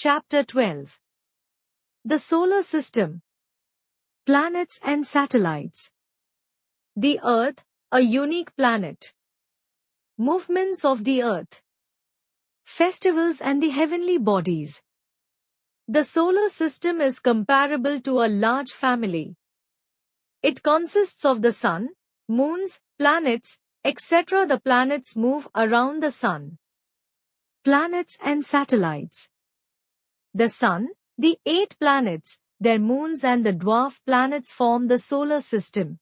Chapter 12. The Solar System. Planets and Satellites. The Earth, a unique planet. Movements of the Earth. Festivals and the heavenly bodies. The solar system is comparable to a large family. It consists of the sun, moons, planets, etc. The planets move around the sun. Planets and satellites. The sun, the 8 planets, their moons and the dwarf planets form the solar system.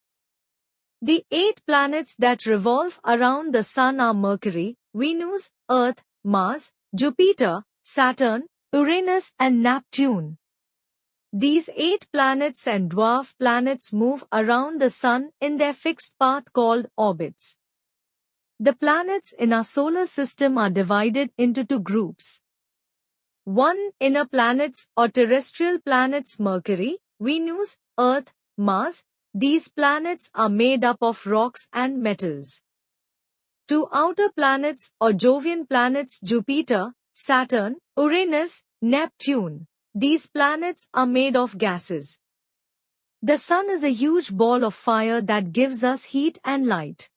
The 8 planets that revolve around the sun are Mercury, Venus, Earth, Mars, Jupiter, Saturn, Uranus and Neptune. These 8 planets and dwarf planets move around the sun in their fixed path called orbits. The planets in our solar system are divided into 2 groups. 1. Inner planets or terrestrial planets: Mercury, Venus, Earth, Mars. These planets are made up of rocks and metals. 2. Outer planets or Jovian planets: Jupiter, Saturn, Uranus, Neptune. These planets are made of gases. The sun is a huge ball of fire that gives us heat and light.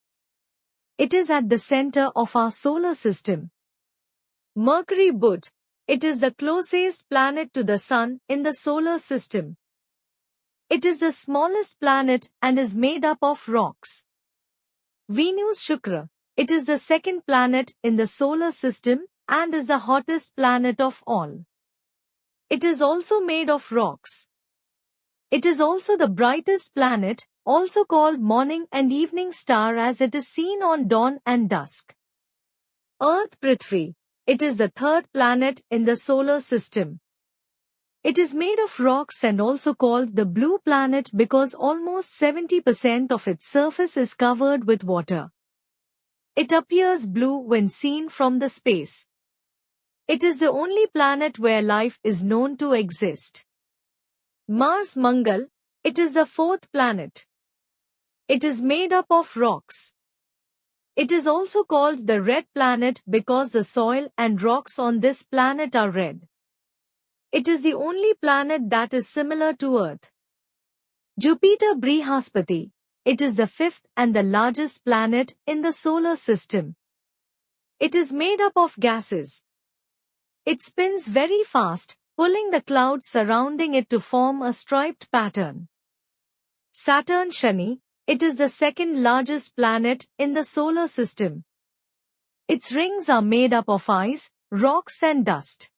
It is at the center of our solar system. Mercury But. It is the closest planet to the sun in the solar system. It is the smallest planet and is made up of rocks. Venus Shukra. It is the second planet in the solar system and is the hottest planet of all. It is also made of rocks. It is also the brightest planet, also called morning and evening star, as it is seen on dawn and dusk. Earth Prithvi. It is the third planet in the solar system. It is made of rocks and also called the blue planet because almost 70% of its surface is covered with water. It appears blue when seen from the space. It is the only planet where life is known to exist. Mars Mangal. It is the fourth planet. It is made up of rocks. It is also called the red planet because the soil and rocks on this planet are red. It is the only planet that is similar to Earth. Jupiter Brihaspati. It is the fifth and the largest planet in the solar system. It is made up of gases. It spins very fast, pulling the clouds surrounding it to form a striped pattern. Saturn Shani. It is the second largest planet in the solar system. Its rings are made up of ice, rocks and dust.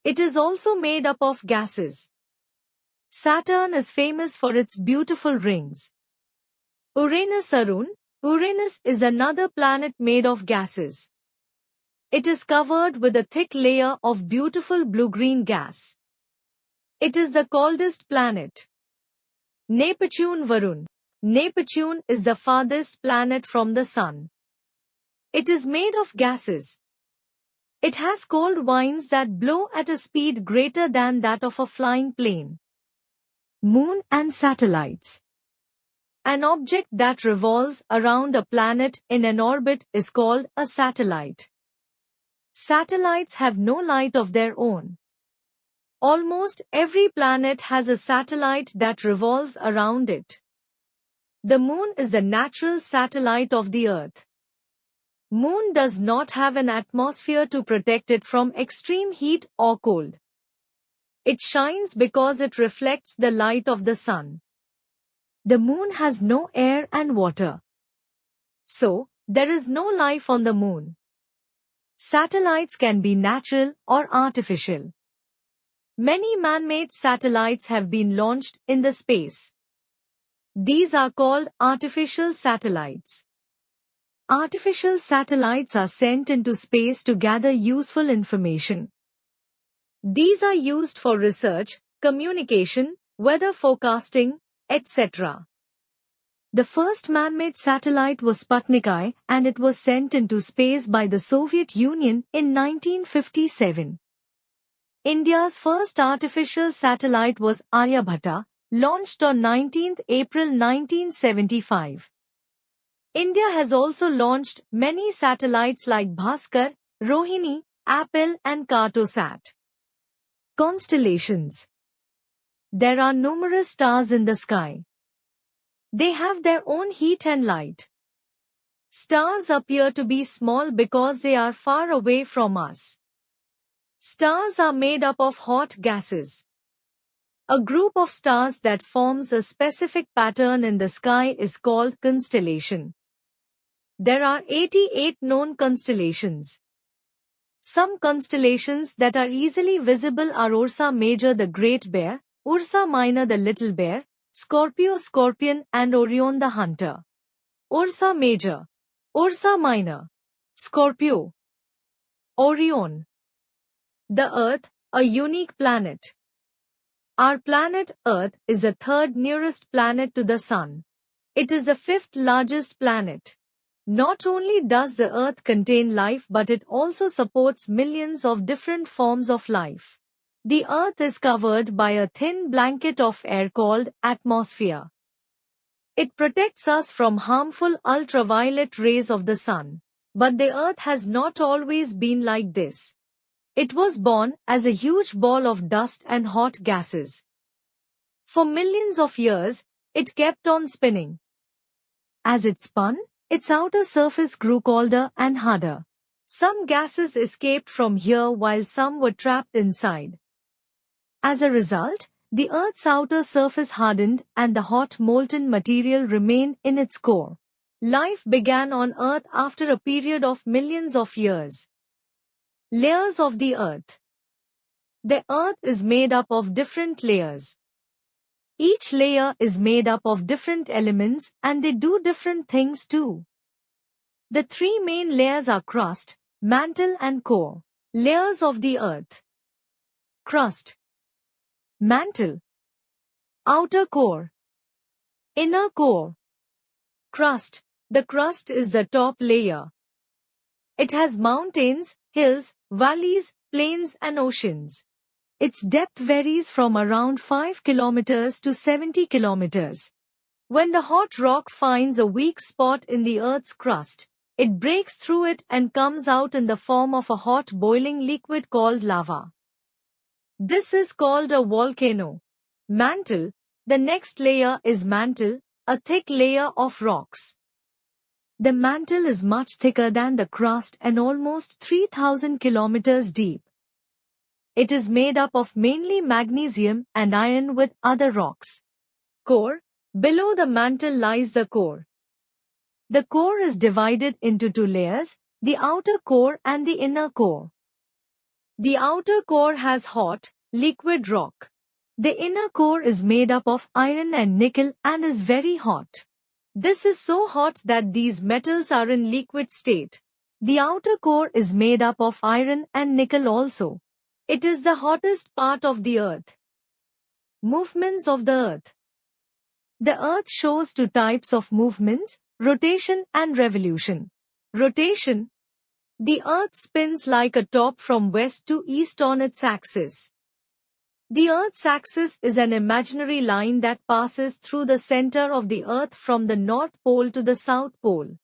It is also made up of gases. Saturn is famous for its beautiful rings. Uranus Arun. Uranus is another planet made of gases. It is covered with a thick layer of beautiful blue-green gas. It is the coldest planet. Neptune Varun. Neptune is the farthest planet from the sun. It is made of gases. It has cold winds that blow at a speed greater than that of a flying plane. Moon and satellites. An object that revolves around a planet in an orbit is called a satellite. Satellites have no light of their own. Almost every planet has a satellite that revolves around it. The moon is the natural satellite of the Earth. Moon does not have an atmosphere to protect it from extreme heat or cold. It shines because it reflects the light of the sun. The moon has no air and water. So, there is no life on the moon. Satellites can be natural or artificial. Many man-made satellites have been launched in the space. These are called artificial satellites. Artificial satellites are sent into space to gather useful information. These are used for research, communication, weather forecasting, etc. The first man-made satellite was Sputnik I, and it was sent into space by the Soviet Union in 1957. India's first artificial satellite was Aryabhatta, launched on 19 April 1975. India has also launched many satellites like Bhaskar, Rohini, Apple and Cartosat. Constellations. There are numerous stars in the sky. They have their own heat and light. Stars appear to be small because they are far away from us. Stars are made up of hot gases. A group of stars that forms a specific pattern in the sky is called constellation. There are 88 known constellations. Some constellations that are easily visible are Ursa Major the Great Bear, Ursa Minor the Little Bear, Scorpio Scorpion and Orion the Hunter. Ursa Major, Ursa Minor, Scorpio, Orion. The Earth, a unique planet. Our planet Earth is the third nearest planet to the Sun. It is the fifth largest planet. Not only does the Earth contain life but it also supports millions of different forms of life. The Earth is covered by a thin blanket of air called atmosphere. It protects us from harmful ultraviolet rays of the Sun. But the Earth has not always been like this. It was born as a huge ball of dust and hot gases. For millions of years, it kept on spinning. As it spun, its outer surface grew colder and harder. Some gases escaped from here while some were trapped inside. As a result, the Earth's outer surface hardened and the hot molten material remained in its core. Life began on Earth after a period of millions of years. Layers of the Earth. The Earth is made up of different layers. Each layer is made up of different elements and they do different things too. The three main layers are crust, mantle and core. Layers of the Earth. Crust. Mantle. Outer core. Inner core. Crust. The crust is the top layer. It has mountains, hills, valleys, plains and oceans. Its depth varies from around 5 kilometers to 70 kilometers. When the hot rock finds a weak spot in the Earth's crust, it breaks through it and comes out in the form of a hot boiling liquid called lava. This is called a volcano. Mantle. The next layer is mantle, a thick layer of rocks. The mantle is much thicker than the crust and almost 3,000 kilometers deep. It is made up of mainly magnesium and iron with other rocks. Core. Below the mantle lies the core. The core is divided into two layers, the outer core and the inner core. The outer core has hot, liquid rock. The inner core is made up of iron and nickel and is very hot. This is so hot that these metals are in liquid state. The outer core is made up of iron and nickel also. It is the hottest part of the Earth. Movements of the Earth. The Earth shows two types of movements, rotation and revolution. Rotation. The Earth spins like a top from west to east on its axis. The Earth's axis is an imaginary line that passes through the center of the Earth from the North Pole to the South Pole.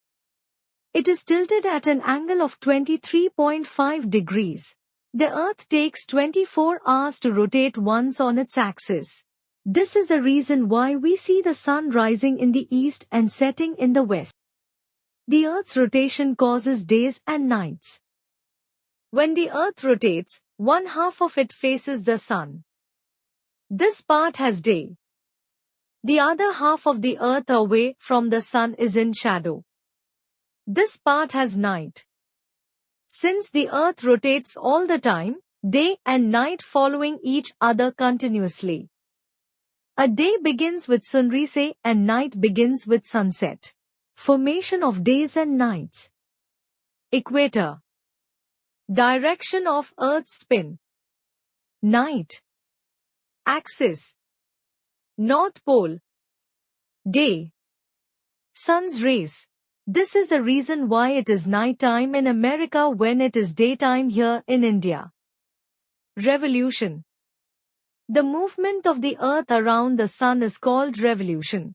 It is tilted at an angle of 23.5 degrees. The Earth takes 24 hours to rotate once on its axis. This is the reason why we see the sun rising in the east and setting in the west. The Earth's rotation causes days and nights. When the Earth rotates, one half of it faces the sun. This part has day. The other half of the Earth away from the sun is in shadow. This part has night. Since the Earth rotates all the time, day and night following each other continuously. A day begins with sunrise and night begins with sunset. Formation of days and nights. Equator. Direction of Earth's spin. Night. Axis. North Pole. Day. Sun's rays. This is the reason why it is night time in America when it is daytime here in India. Revolution. The movement of the Earth around the sun is called revolution.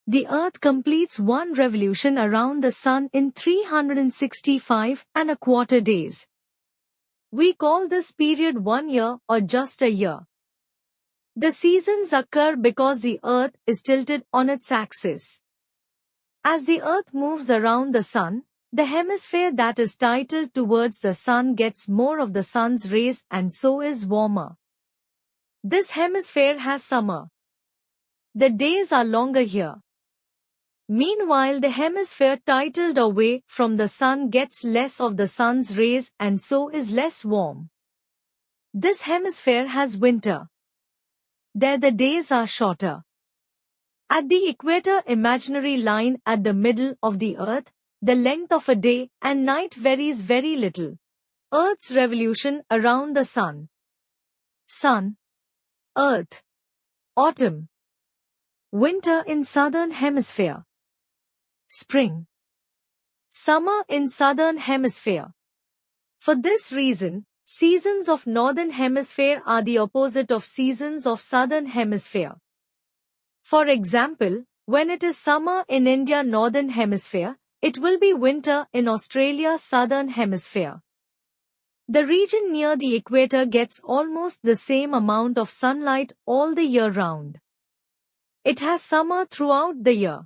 The Earth completes one revolution around the sun in 365 and a quarter days. We call this period 1 year or just a year. The seasons occur because the Earth is tilted on its axis. As the Earth moves around the Sun, the hemisphere that is tilted towards the Sun gets more of the Sun's rays and so is warmer. This hemisphere has summer. The days are longer here. Meanwhile, the hemisphere tilted away from the Sun gets less of the Sun's rays and so is less warm. This hemisphere has winter. There the days are shorter. At the equator imaginary line at the middle of the Earth, the length of a day and night varies very little. Earth's revolution around the Sun. Sun. Earth. Autumn. Winter in Southern Hemisphere. Spring. Summer in Southern Hemisphere. For this reason, seasons of Northern Hemisphere are the opposite of seasons of Southern Hemisphere. For example, when it is summer in India Northern Hemisphere, it will be winter in Australia Southern Hemisphere. The region near the equator gets almost the same amount of sunlight all the year round. It has summer throughout the year.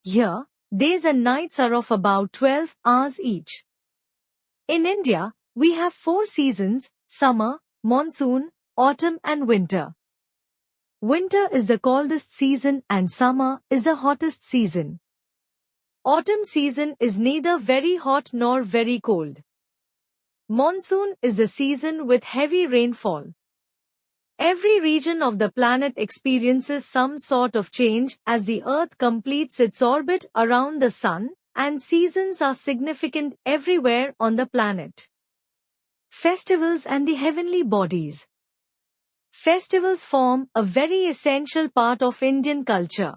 Here, days and nights are of about 12 hours each. In India, we have 4 seasons: summer, monsoon, autumn and winter. Winter is the coldest season and summer is the hottest season. Autumn season is neither very hot nor very cold. Monsoon is the season with heavy rainfall. Every region of the planet experiences some sort of change as the Earth completes its orbit around the Sun, and seasons are significant everywhere on the planet. Festivals and the heavenly bodies. Festivals form a very essential part of Indian culture.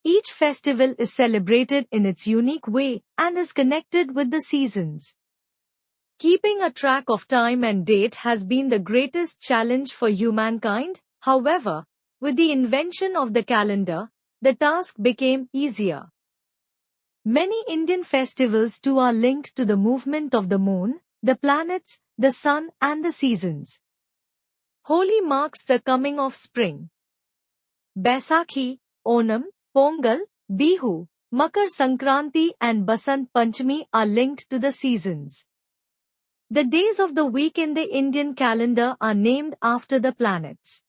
Each festival is celebrated in its unique way and is connected with the seasons. Keeping a track of time and date has been the greatest challenge for humankind. However, with the invention of the calendar, the task became easier. Many Indian festivals too are linked to the movement of the moon, the planets, the sun and the seasons. Holi marks the coming of spring. Baisakhi, Onam, Pongal, Bihu, Makar Sankranti and Basant Panchami are linked to the seasons. The days of the week in the Indian calendar are named after the planets.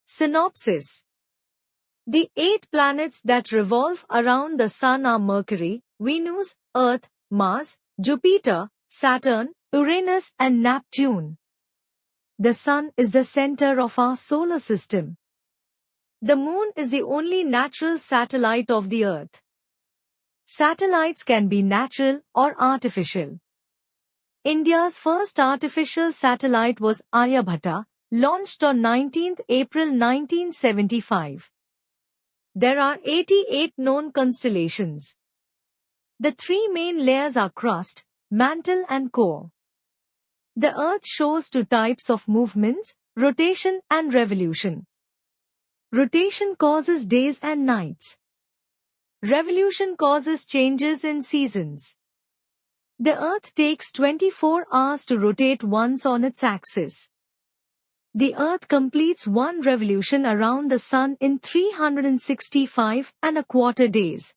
Synopsis. The 8 planets that revolve around the Sun are Mercury, Venus, Earth, Mars, Jupiter, Saturn, Uranus and Neptune. The Sun is the center of our solar system. The Moon is the only natural satellite of the Earth. Satellites can be natural or artificial. India's first artificial satellite was Aryabhatta, launched on 19 April 1975. There are 88 known constellations. The 3 main layers are crust, mantle and core. The Earth shows 2 types of movements, rotation and revolution. Rotation causes days and nights. Revolution causes changes in seasons. The Earth takes 24 hours to rotate once on its axis. The Earth completes 1 revolution around the Sun in 365 and a quarter days.